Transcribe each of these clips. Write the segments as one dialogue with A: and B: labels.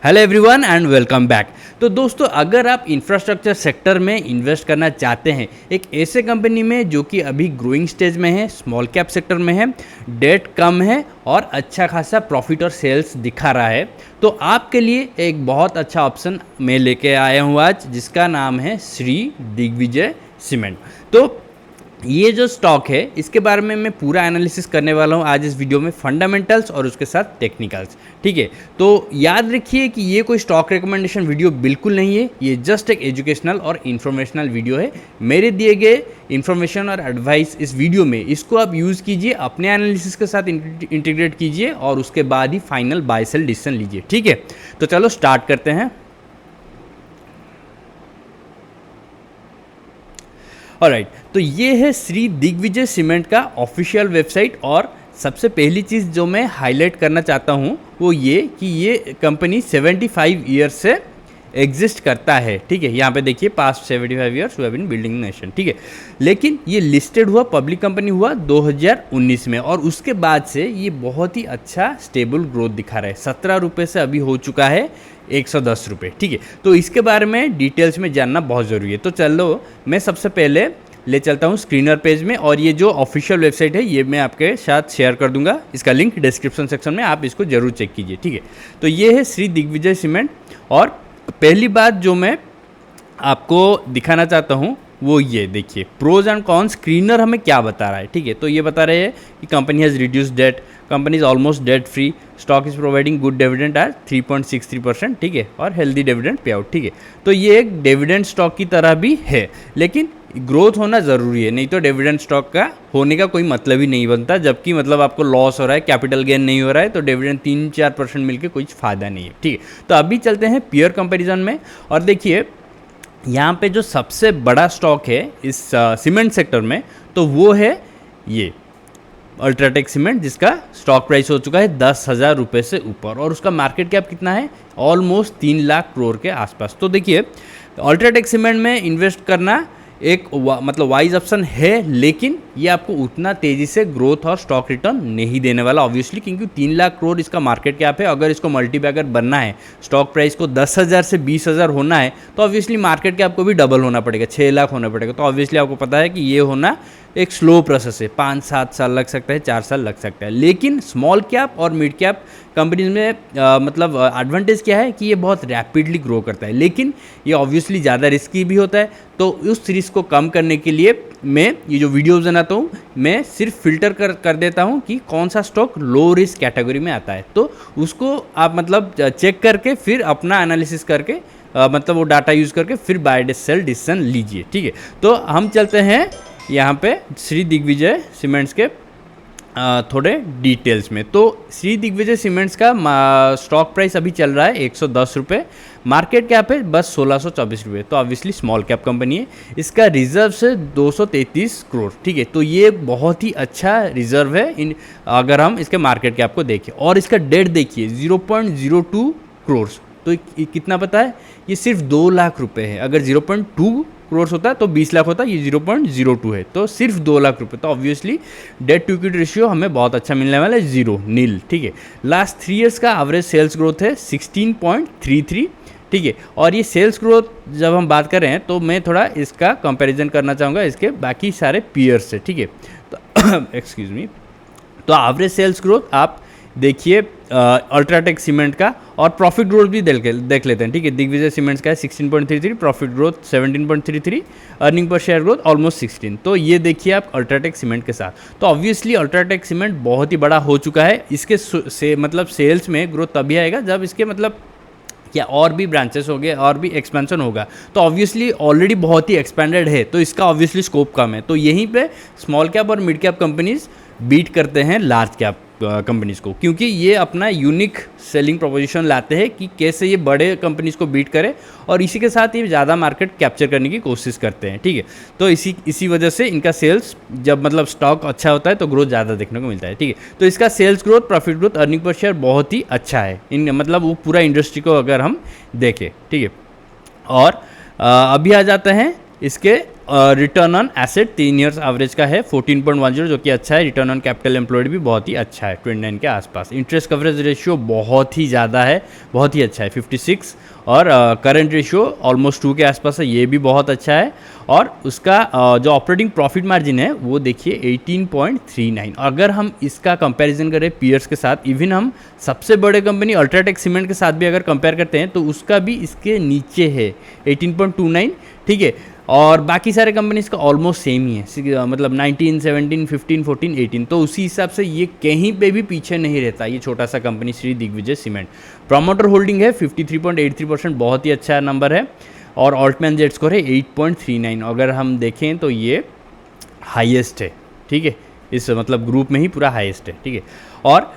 A: Hello everyone and welcome back. तो दोस्तों, अगर आप इंफ्रास्ट्रक्चर सेक्टर में इन्वेस्ट करना चाहते हैं एक ऐसे कंपनी में जो कि अभी ग्रोइंग स्टेज में है, स्मॉल कैप सेक्टर में है, डेट कम है और अच्छा खासा प्रॉफिट और सेल्स दिखा रहा है, तो आपके लिए एक बहुत अच्छा ऑप्शन मैं लेके आया हूँ आज, जिसका नाम है श्री दिग्विजय सीमेंट। तो ये जो स्टॉक है इसके बारे में मैं पूरा एनालिसिस करने वाला हूँ आज इस वीडियो में, फंडामेंटल्स और उसके साथ टेक्निकल्स। ठीक है, तो याद रखिए कि ये कोई स्टॉक रिकमेंडेशन वीडियो बिल्कुल नहीं है, ये जस्ट एक एजुकेशनल और इन्फॉर्मेशनल वीडियो है। मेरे दिए गए इन्फॉर्मेशन और एडवाइस इस वीडियो में, इसको आप यूज़ कीजिए, अपने एनालिसिस के साथ इंटीग्रेट कीजिए और उसके बाद ही फाइनल बाय सेल डिसीजन लीजिए। ठीक है, तो चलो स्टार्ट करते हैं। ऑलराइट, तो ये है श्री दिग्विजय सीमेंट का ऑफिशियल वेबसाइट। और सबसे पहली चीज़ जो मैं हाईलाइट करना चाहता हूँ वो ये कि ये कंपनी 75 ईयर्स से एग्जिस्ट करता है। ठीक है, यहाँ पे देखिए past 75 years we have been building nation. ठीक है, लेकिन ये लिस्टेड हुआ, पब्लिक कंपनी हुआ 2019 में और उसके बाद से ये बहुत ही अच्छा स्टेबल ग्रोथ दिखा रहा है। 17 रुपये से अभी हो चुका है 110 रुपये। ठीक है, तो इसके बारे में डिटेल्स में जानना बहुत ज़रूरी है। तो चलो मैं सबसे पहले ले चलता हूँ स्क्रीनर पेज में, और ये जो ऑफिशियल वेबसाइट है ये मैं आपके साथ शेयर कर दूंगा, इसका लिंक डिस्क्रिप्शन सेक्शन में, आप इसको जरूर चेक कीजिए। ठीक है, तो ये है श्री दिग्विजय सीमेंट। और पहली बात जो मैं आपको दिखाना चाहता हूँ वो ये देखिए, प्रोज एंड कॉन्स स्क्रीनर हमें क्या बता रहा है। ठीक है, तो ये बता रहे हैं कि company has reduce debt, company is almost debt free, stock is providing good dividend at 3.63%। ठीक है, और हेल्दी डिविडेंड पे आउट। ठीक है, तो ये एक डिविडेंड स्टॉक की तरह भी है, लेकिन ग्रोथ होना ज़रूरी है, नहीं तो डिविडेंड स्टॉक का होने का कोई मतलब ही नहीं बनता। जबकि मतलब आपको लॉस हो रहा है, कैपिटल गेन नहीं हो रहा है, तो डिविडेंड 3-4% मिलकर कुछ फ़ायदा नहीं है। ठीक है, तो अभी चलते हैं पीयर कंपैरिजन में, और देखिए यहाँ पे जो सबसे बड़ा स्टॉक है इस सीमेंट सेक्टर में, तो वो है ये अल्ट्राटेक सीमेंट, जिसका स्टॉक प्राइस हो चुका है 10,000 रुपये से ऊपर, और उसका मार्केट कैप कितना है, ऑलमोस्ट 3 लाख करोड़ के आसपास। तो देखिए अल्ट्राटेक सीमेंट में इन्वेस्ट करना एक मतलब वाइज ऑप्शन है, लेकिन ये आपको उतना तेज़ी से ग्रोथ और स्टॉक रिटर्न नहीं देने वाला ऑब्वियसली, क्योंकि 3 लाख करोड़ इसका मार्केट कैप है। अगर इसको मल्टीबैगर बनना है, स्टॉक प्राइस को 10,000 से 20,000 होना है, तो ऑब्वियसली मार्केट कैप को भी डबल होना पड़ेगा, 6 लाख होना पड़ेगा। तो ऑब्वियसली आपको पता है कि ये होना एक स्लो प्रोसेस है, 5-7 साल लग सकता है, 4 साल लग सकता है। लेकिन स्मॉल कैप और मिड कैप कंपनीज में मतलब एडवांटेज क्या है कि ये बहुत रैपिडली ग्रो करता है, लेकिन ये ऑब्वियसली ज़्यादा रिस्की भी होता है। तो उस रिस्क को कम करने के लिए मैं ये जो वीडियोज़ बनाता हूँ, मैं सिर्फ फिल्टर कर देता हूँ कि कौन सा स्टॉक लो रिस्क कैटेगरी में आता है, तो उसको आप मतलब चेक करके फिर अपना एनालिसिस करके मतलब वो डाटा यूज़ करके फिर बाय सेल डिसीजन लीजिए। ठीक है, तो हम चलते हैं यहाँ पे श्री दिग्विजय सीमेंट्स के थोड़े डिटेल्स में। तो श्री दिग्विजय सीमेंट्स का स्टॉक प्राइस अभी चल रहा है 110 रुपये, मार्केट कैप है बस 1624 रुपये, तो ऑब्वियसली स्मॉल कैप कंपनी है। इसका रिजर्व से 233 करोड़। ठीक है, तो ये बहुत ही अच्छा रिजर्व है इन, अगर हम इसके मार्केट कैप को देखें। और इसका डेट देखिए 0.02 करोड़, तो कितना पता है, ये सिर्फ 2 लाख रुपये है। अगर 0.2 करोड़ होता है तो 20 लाख होता है, ये 0.02 है, तो सिर्फ 2 लाख रुपये। तो obviously debt to equity ratio हमें बहुत अच्छा मिलने वाला है, 0 नील। ठीक है, लास्ट 3 ईयर्स का एवरेज सेल्स ग्रोथ है 16.33। ठीक है, और ये सेल्स ग्रोथ जब हम बात कर रहे हैं तो मैं थोड़ा इसका कंपैरिजन करना चाहूँगा इसके बाकी सारे पीयर्स से। ठीक है, तो एक्सक्यूज मी, तो एवरेज सेल्स ग्रोथ आप देखिए अल्ट्राटेक सीमेंट का, और प्रॉफिट ग्रोथ भी देख लेते हैं। ठीक है, दिग्विजय सीमेंट्स का है 16.33, profit growth 17.33, earning per share growth almost 16। तो ये देखिए आप अल्ट्राटेक सीमेंट के साथ, तो ऑब्वियसली अल्ट्राटेक सीमेंट बहुत ही बड़ा हो चुका है। इसके मतलब सेल्स में ग्रोथ तभी आएगा जब इसके मतलब क्या और भी ब्रांचेस हो गए और भी एक्सपेंशन होगा, तो ऑब्वियसली ऑलरेडी बहुत ही एक्सपेंडेड है, तो इसका ऑब्वियसली स्कोप कम है। तो यहीं पे स्मॉल कैप और मिड कैप कंपनीज बीट करते हैं लार्ज कैप कंपनीज़ को, क्योंकि ये अपना यूनिक सेलिंग प्रोपोजिशन लाते हैं कि कैसे ये बड़े कंपनीज़ को बीट करे, और इसी के साथ ये ज़्यादा मार्केट कैप्चर करने की कोशिश करते हैं। ठीक है, तो इसी वजह से इनका सेल्स जब मतलब स्टॉक अच्छा होता है तो ग्रोथ ज़्यादा देखने को मिलता है। ठीक है, तो इसका sales growth, profit growth, earning per share बहुत ही अच्छा है इन मतलब वो पूरा इंडस्ट्री को अगर हम देखें। ठीक है, और अभी आ जाते हैं इसके return on asset 3 years average का है 14.10, जो कि अच्छा है। रिटर्न ऑन कैपिटल एम्प्लॉयड भी बहुत ही अच्छा है 29 के आसपास। इंटरेस्ट कवरेज रेशियो बहुत ही ज़्यादा है, बहुत ही अच्छा है 56, और करंट रेशियो ऑलमोस्ट 2 के आसपास है, ये भी बहुत अच्छा है। और उसका जो ऑपरेटिंग प्रॉफिट मार्जिन है वो देखिए 18.39। अगर हम इसका कंपैरिजन करें पीयर्स के साथ, इवन हम सबसे बड़े कंपनी अल्ट्राटेक सीमेंट के साथ भी अगर कंपेयर करते हैं तो उसका भी इसके नीचे है 18.29, ठीक है। और बाकी सारे कंपनीज का ऑलमोस्ट सेम ही है, मतलब 19, 17, 15, 14, 18। तो उसी हिसाब से ये कहीं पे भी पीछे नहीं रहता ये छोटा सा company Shri Digvijay cement. Promoter holding है 53.83%, बहुत ही अच्छा नंबर है। और ऑल्टमैन जेड स्कोर है 8.39। अगर हम देखें तो ये हाईएस्ट है, ठीक है, इस मतलब ग्रुप में ही पूरा हाईएस्ट है, ठीक है। और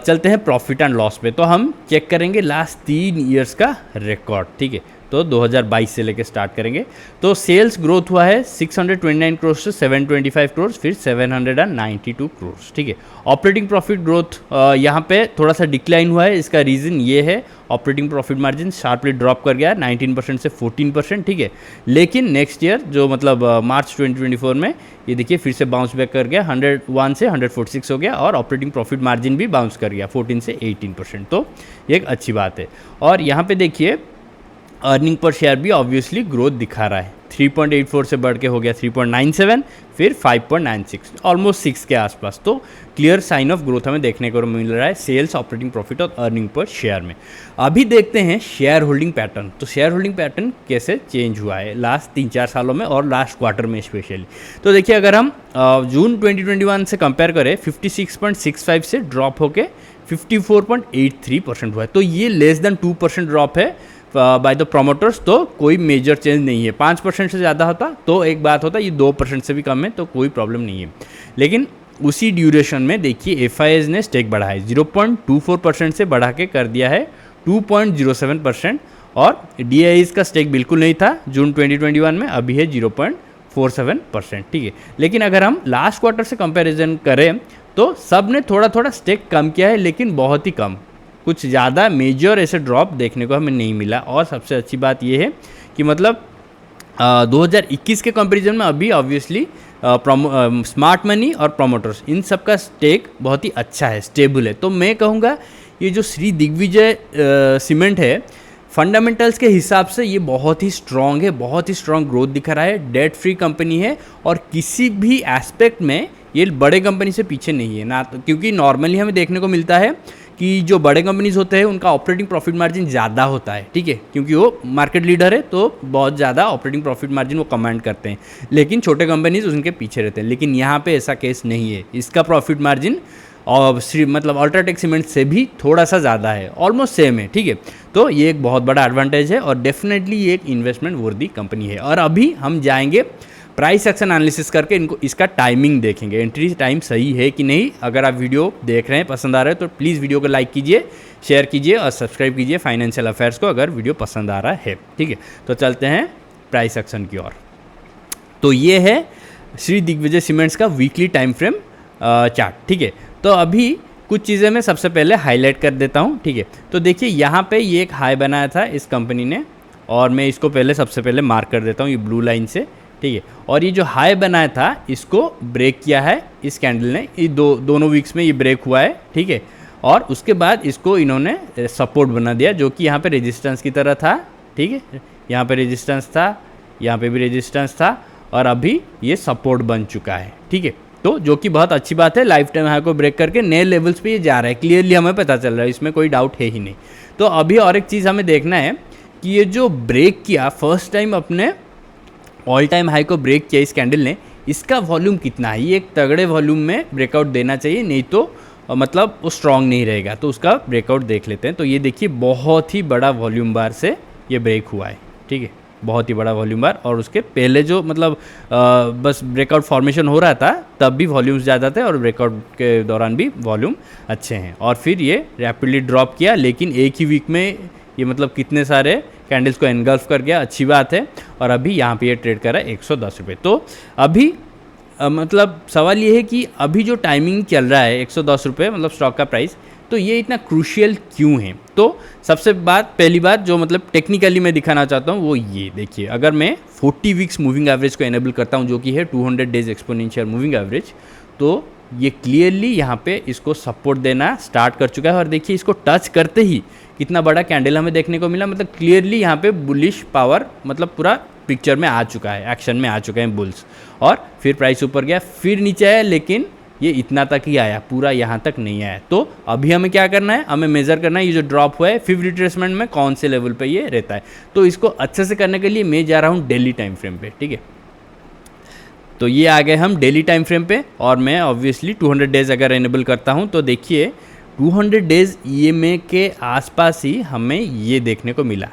A: चलते हैं प्रॉफिट एंड लॉस पे, तो हम चेक करेंगे लास्ट 3 ईयर्स का रिकॉर्ड, ठीक है। तो 2022 से लेके स्टार्ट करेंगे। तो सेल्स ग्रोथ हुआ है 629 करोड़ से 725 करोड़, फिर 792 करोड़, ठीक है। ऑपरेटिंग प्रॉफिट ग्रोथ यहाँ पे थोड़ा सा डिक्लाइन हुआ है, इसका रीज़न ये है operating profit margin sharply drop कर गया 19% से 14%, ठीक है। लेकिन नेक्स्ट ईयर जो मतलब मार्च 2024 में ये देखिए फिर से बाउंस बैक कर गया, 101 से 146 हो गया, और ऑपरेटिंग प्रॉफिट मार्जिन भी बाउंस कर गया 14 से 18%। तो ये एक अच्छी बात है। और यहाँ पे देखिए अर्निंग पर शेयर भी ऑब्वियसली ग्रोथ दिखा रहा है, 3.84 से बढ़ के हो गया 3.97, फिर 5.96, ऑलमोस्ट 6 के आसपास। तो क्लियर साइन ऑफ ग्रोथ हमें देखने को मिल रहा है सेल्स, ऑपरेटिंग प्रॉफिट और अर्निंग पर शेयर में। अभी देखते हैं शेयर होल्डिंग पैटर्न। तो शेयर होल्डिंग पैटर्न कैसे चेंज हुआ है लास्ट 3-4 सालों में और लास्ट क्वार्टर में स्पेशली। तो देखिए अगर हम जून 2021 से कंपेयर करें 56.65 से ड्रॉप होके 54.83% हुआ है। तो ये लेस देन 2% ड्रॉप है बाय द प्रोमोटर्स। तो कोई मेजर चेंज नहीं है। 5% से ज़्यादा होता तो एक बात होता, ये 2% से भी कम है तो कोई प्रॉब्लम नहीं है। लेकिन उसी ड्यूरेशन में देखिए एफआईएस ने स्टेक बढ़ा है 0.24% से बढ़ा के कर दिया है 2.07%, और डीआईएस का स्टेक बिल्कुल नहीं था जून 2021 में, अभी है 0.47%, ठीक है। लेकिन अगर हम लास्ट क्वार्टर से कंपैरिजन करें तो सब ने थोड़ा थोड़ा स्टेक कम किया है, लेकिन बहुत ही कम, कुछ ज़्यादा मेजर ऐसे ड्रॉप देखने को हमें नहीं मिला। और सबसे अच्छी बात यह है कि मतलब 2021 के कंपैरिजन में अभी ऑब्वियसली स्मार्ट मनी और प्रोमोटर्स इन सब का स्टेक बहुत ही अच्छा है, स्टेबल है। तो मैं कहूँगा ये जो श्री दिग्विजय सीमेंट है, फंडामेंटल्स के हिसाब से ये बहुत ही स्ट्रॉन्ग है, बहुत ही स्ट्रॉन्ग ग्रोथ दिखा रहा है, डेट फ्री कंपनी है, और किसी भी एस्पेक्ट में ये बड़े कंपनी से पीछे नहीं है ना। तो क्योंकि नॉर्मली हमें देखने को मिलता है कि जो बड़े कंपनीज होते हैं उनका ऑपरेटिंग प्रॉफिट मार्जिन ज़्यादा होता है, ठीक है, क्योंकि वो मार्केट लीडर है तो बहुत ज़्यादा ऑपरेटिंग प्रॉफिट मार्जिन वो कमांड करते हैं। लेकिन छोटे कंपनीज उनके पीछे रहते हैं। लेकिन यहाँ पे ऐसा केस नहीं है, इसका प्रॉफिट मार्जिन और मतलब अल्ट्राटेक सीमेंट से भी थोड़ा सा ज़्यादा है, ऑलमोस्ट सेम है, ठीक है। तो ये एक बहुत बड़ा एडवांटेज है और डेफिनेटली ये एक इन्वेस्टमेंट वर्दी कंपनी है। और अभी हम जाएंगे प्राइस एक्शन एनालिसिस करके इनको इसका टाइमिंग देखेंगे, एंट्री टाइम सही है कि नहीं। अगर आप वीडियो देख रहे हैं, पसंद आ रहा है तो प्लीज़ वीडियो को लाइक कीजिए, शेयर कीजिए और सब्सक्राइब कीजिए फाइनेंशियल अफेयर्स को, अगर वीडियो पसंद आ रहा है, ठीक है। तो चलते हैं प्राइस एक्शन की ओर। तो ये है श्री दिग्विजय सीमेंट्स का वीकली टाइम फ्रेम चार्ट, ठीक है। तो अभी कुछ चीज़ें मैं सबसे पहले हाईलाइट कर देता हूँ, ठीक है। तो देखिए यहाँ पे ये एक हाई बनाया था इस कंपनी ने, और मैं इसको पहले सबसे पहले मार्क कर देता हूँ ये ब्लू लाइन से, ठीक है। और ये जो हाई बनाया था इसको ब्रेक किया है इस कैंडल ने, ये दोनों वीक्स में ये ब्रेक हुआ है, ठीक है। और उसके बाद इसको इन्होंने सपोर्ट बना दिया जो कि यहाँ पे रेजिस्टेंस की तरह था, ठीक है। यहाँ पे रेजिस्टेंस था, यहाँ पे भी रेजिस्टेंस था, और अभी ये सपोर्ट बन चुका है, ठीक है। तो जो कि बहुत अच्छी बात है, लाइफ टाइम हाई को ब्रेक करके नए लेवल्स पे ये जा रहा है, क्लियरली हमें पता चल रहा है, इसमें कोई डाउट है ही नहीं। तो अभी और एक चीज़ हमें देखना है कि ये जो ब्रेक किया फर्स्ट टाइम अपने ऑल टाइम हाई को ब्रेक किया इस कैंडल ने, इसका वॉल्यूम कितना है। ये एक तगड़े वॉल्यूम में ब्रेकआउट देना चाहिए, नहीं तो मतलब वो स्ट्रॉन्ग नहीं रहेगा। तो उसका ब्रेकआउट देख लेते हैं। तो ये देखिए बहुत ही बड़ा वॉल्यूम बार से ये ब्रेक हुआ है, ठीक है, बहुत ही बड़ा वॉल्यूम बार। और उसके पहले जो मतलब बस ब्रेकआउट फॉर्मेशन हो रहा था तब भी वॉल्यूम्स ज़्यादा थे और ब्रेकआउट के दौरान भी वॉल्यूम अच्छे हैं। और फिर ये रैपिडली ड्रॉप किया, लेकिन एक ही वीक में ये मतलब कितने सारे कैंडल्स को एनगल्फ कर गया, अच्छी बात है। और अभी यहाँ पे ये ट्रेड कर रहा है 110 रुपये। तो अभी मतलब सवाल ये है कि अभी जो टाइमिंग चल रहा है 110 रुपये मतलब स्टॉक का प्राइस, तो ये इतना क्रूशियल क्यों है? तो सबसे पहली बात जो मतलब टेक्निकली मैं दिखाना चाहता हूँ वो ये देखिए, अगर मैं 40 वीक्स मूविंग एवरेज को एनेबल करता हूँ जो कि है 200 डेज एक्सपोनेंशियल मूविंग एवरेज, तो ये क्लियरली यहाँ पे इसको सपोर्ट देना स्टार्ट कर चुका है। और देखिए इसको टच करते ही कितना बड़ा कैंडल हमें देखने को मिला, मतलब क्लियरली यहाँ पे बुलिश पावर मतलब पूरा पिक्चर में आ चुका है, एक्शन में आ चुके हैं बुल्स। और फिर प्राइस ऊपर गया, फिर नीचे आया, लेकिन ये इतना तक ही आया, पूरा यहाँ तक नहीं आया। तो अभी हमें क्या करना है, हमें मेजर करना है ये जो ड्रॉप हुआ है 5 रिट्रेसमेंट में कौन से लेवल पे ये रहता है। तो इसको अच्छे से करने के लिए मैं जा रहा हूँ डेली टाइम फ्रेम पे, ठीक है। तो ये आ गए हम डेली टाइम फ्रेम पे, और मैं ऑब्वियसली 200 डेज अगर एनेबल करता हूँ तो देखिए 200 डेज ईएमए के आसपास ही हमें ये देखने को मिला।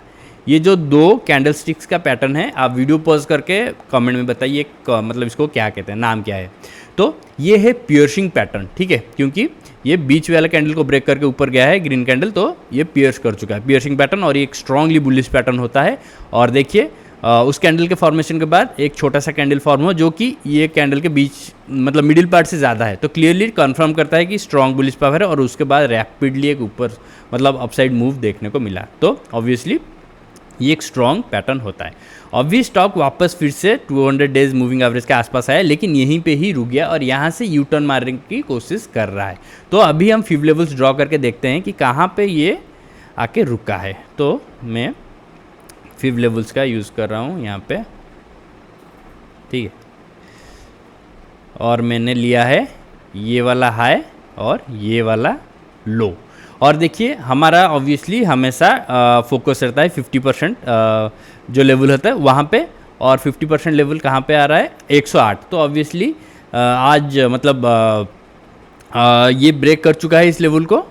A: ये जो 2 कैंडल स्टिक्स का पैटर्न है, आप वीडियो पॉज करके कमेंट में बताइए मतलब इसको क्या कहते हैं, नाम क्या है। तो ये है पियर्सिंग पैटर्न, ठीक है, क्योंकि ये बीच वाला कैंडल को ब्रेक करके ऊपर गया है ग्रीन कैंडल, तो ये पियर्स कर चुका है, पियर्सिंग पैटर्न, और ये एक स्ट्रांगली बुलिश पैटर्न होता है। और देखिए उस कैंडल के फॉर्मेशन के बाद एक छोटा सा कैंडल फॉर्म हुआ जो कि ये कैंडल के बीच मतलब मिडिल पार्ट से ज़्यादा है, तो क्लियरली कंफर्म करता है कि स्ट्रॉन्ग बुलिश पावर है। और उसके बाद रैपिडली एक ऊपर मतलब अपसाइड मूव देखने को मिला, तो ऑब्वियसली ये एक स्ट्रॉन्ग पैटर्न होता है। अभी स्टॉक वापस फिर से 200 डेज मूविंग एवरेज के आसपास आया, लेकिन यहीं पे ही रुक गया और यहाँ से यू टर्न मारने की कोशिश कर रहा है। तो अभी हम फिव लेवल्स ड्रॉ करके देखते हैं कि कहाँ पे ये आके रुका है। तो मैं फिव लेवल्स का यूज़ कर रहा हूँ यहाँ पे, ठीक है, और मैंने लिया है ये वाला हाई और ये वाला लो। और देखिए हमारा ऑब्वियसली हमेशा फोकस रहता है 50% जो लेवल होता है वहाँ पे, और 50% लेवल कहाँ पे आ रहा है 108। तो ऑब्वियसली आज मतलब ये ब्रेक कर चुका है इस लेवल को,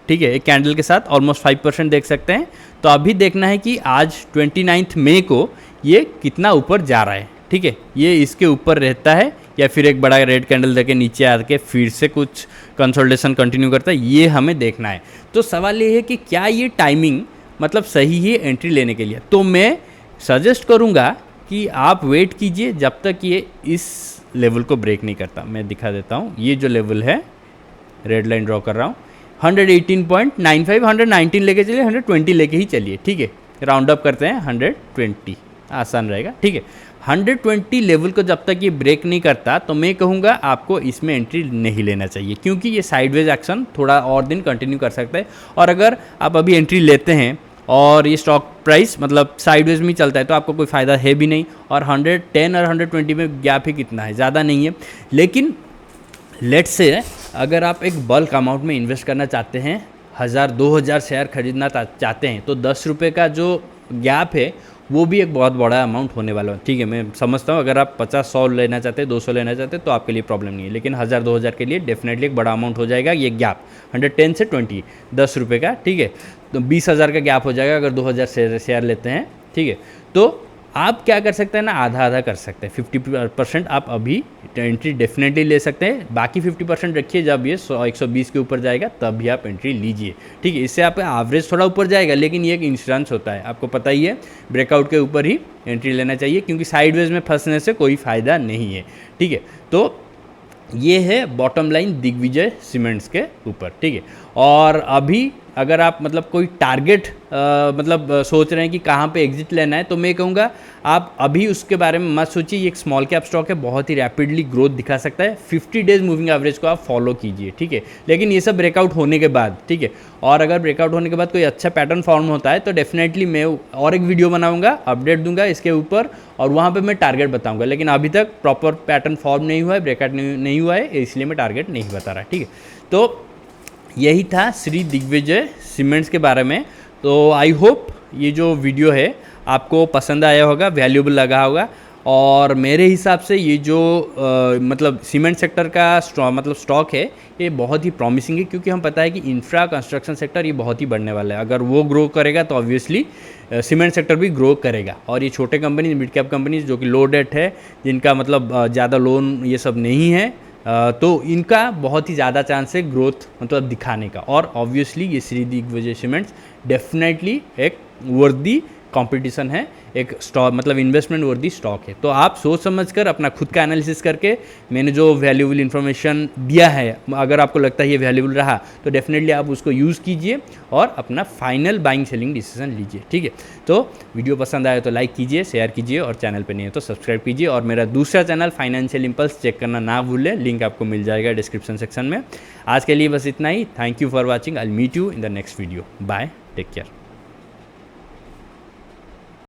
A: ठीक है, एक कैंडल के साथ ऑलमोस्ट 5% देख सकते हैं। तो अभी देखना है कि आज 29 मई को ये कितना ऊपर जा रहा है, ठीक है, ये इसके ऊपर रहता है या फिर एक बड़ा रेड कैंडल देके नीचे आके फिर से कुछ कंसोलिडेशन कंटिन्यू करता है, ये हमें देखना है। तो सवाल ये है कि क्या ये टाइमिंग मतलब सही है एंट्री लेने के लिए। तो मैं सजेस्ट करूँगा कि आप वेट कीजिए जब तक ये इस लेवल को ब्रेक नहीं करता। मैं दिखा देता हूँ, ये जो लेवल है रेड लाइन ड्रॉ कर रहा हूँ 118.95, 119 लेके चलिए, 120 लेके ही चलिए, ठीक है, राउंड अप करते हैं 120, आसान रहेगा, ठीक है। 120 लेवल को जब तक ये ब्रेक नहीं करता तो मैं कहूँगा आपको इसमें एंट्री नहीं लेना चाहिए, क्योंकि ये साइडवेज एक्शन थोड़ा और दिन कंटिन्यू कर सकता है। और अगर आप अभी एंट्री लेते हैं और ये स्टॉक प्राइस मतलब साइडवेज में चलता है तो आपको कोई फ़ायदा है भी नहीं। और 110 और 120 में गैप ही कितना है, ज़्यादा नहीं है। लेकिन लेट्स से अगर आप एक बल्क अमाउंट में इन्वेस्ट करना चाहते हैं, 1000-2000 शेयर खरीदना चाहते हैं, तो 10 रुपये का जो गैप है वो भी एक बहुत बड़ा अमाउंट होने वाला है, ठीक है। मैं समझता हूँ अगर आप 50-100 लेना चाहते हैं, 200 लेना चाहते हैं तो आपके लिए प्रॉब्लम नहीं है, लेकिन 1000-2000 के लिए डेफिनेटली एक बड़ा अमाउंट हो जाएगा ये गैप 110 से 20, 10 रुपये का, ठीक है। तो 20,000 का गैप हो जाएगा अगर 2000 शेयर लेते हैं, ठीक है। तो आप क्या कर सकते हैं ना, आधा आधा कर सकते हैं, 50% आप अभी एंट्री डेफिनेटली ले सकते हैं, बाकी 50% रखिए, जब ये 120 के ऊपर जाएगा तब भी आप एंट्री लीजिए, ठीक है। इससे आपका एवरेज थोड़ा ऊपर जाएगा, लेकिन ये एक इंश्योरेंस होता है, आपको पता ही है, ब्रेकआउट के ऊपर ही एंट्री लेना चाहिए, क्योंकि साइडवेज में फंसने से कोई फ़ायदा नहीं है, ठीक है। तो ये है बॉटम लाइन दिग्विजय सीमेंट्स के ऊपर, ठीक है। और अभी अगर आप मतलब कोई टारगेट मतलब सोच रहे हैं कि कहाँ पे एग्जिट लेना है, तो मैं कहूँगा आप अभी उसके बारे में मत सोचिए। ये एक स्मॉल कैप स्टॉक है, बहुत ही रैपिडली ग्रोथ दिखा सकता है। 50 डेज मूविंग एवरेज को आप फॉलो कीजिए, ठीक है। लेकिन ये सब ब्रेकआउट होने के बाद, ठीक है, और अगर ब्रेकआउट होने के बाद कोई अच्छा पैटर्न फॉर्म होता है तो डेफिनेटली मैं और एक वीडियो बनाऊँगा, अपडेट दूंगा इसके ऊपर, और वहाँ पर मैं टारगेट बताऊँगा। लेकिन अभी तक प्रॉपर पैटर्न फॉर्म नहीं हुआ है, ब्रेकआउट नहीं हुआ है, इसलिए मैं टारगेट नहीं बता रहा, ठीक है। तो यही था श्री दिग्विजय सीमेंट्स के बारे में। तो आई होप ये जो वीडियो है आपको पसंद आया होगा, वैल्यूएबल लगा होगा। और मेरे हिसाब से ये जो मतलब सीमेंट सेक्टर का मतलब स्टॉक है, ये बहुत ही प्रॉमिसिंग है, क्योंकि हम पता है कि इंफ्रा कंस्ट्रक्शन सेक्टर ये बहुत ही बढ़ने वाला है। अगर वो ग्रो करेगा तो ऑब्वियसली सीमेंट सेक्टर भी ग्रो करेगा। और ये छोटे कंपनी, मिड कैप कंपनीज जो कि लो डेट है, जिनका मतलब ज़्यादा लोन ये सब नहीं है, तो इनका बहुत ही ज़्यादा चांस है ग्रोथ मतलब दिखाने का। और ऑब्वियसली ये श्री दिग्विजय सीमेंट्स डेफिनेटली एक वर्दी कंपटीशन है, एक स्टॉक मतलब इन्वेस्टमेंट वर्दी स्टॉक है। तो आप सोच समझ कर अपना खुद का एनालिसिस करके मैंने जो वैल्यूएबल इन्फॉर्मेशन दिया है, अगर आपको लगता है ये वैल्यूएबल रहा तो डेफिनेटली आप उसको यूज़ कीजिए और अपना फाइनल बाइंग सेलिंग डिसीजन लीजिए, ठीक है। तो वीडियो पसंद आए तो लाइक कीजिए, शेयर कीजिए और चैनल पे नहीं है तो सब्सक्राइब कीजिए। और मेरा दूसरा चैनल फाइनेंशियल इंपल्स चेक करना ना भूलें, लिंक आपको मिल जाएगा डिस्क्रिप्शन सेक्शन में। आज के लिए बस इतना ही। Thank you for watching. I will meet you in the next video. Bye, take care.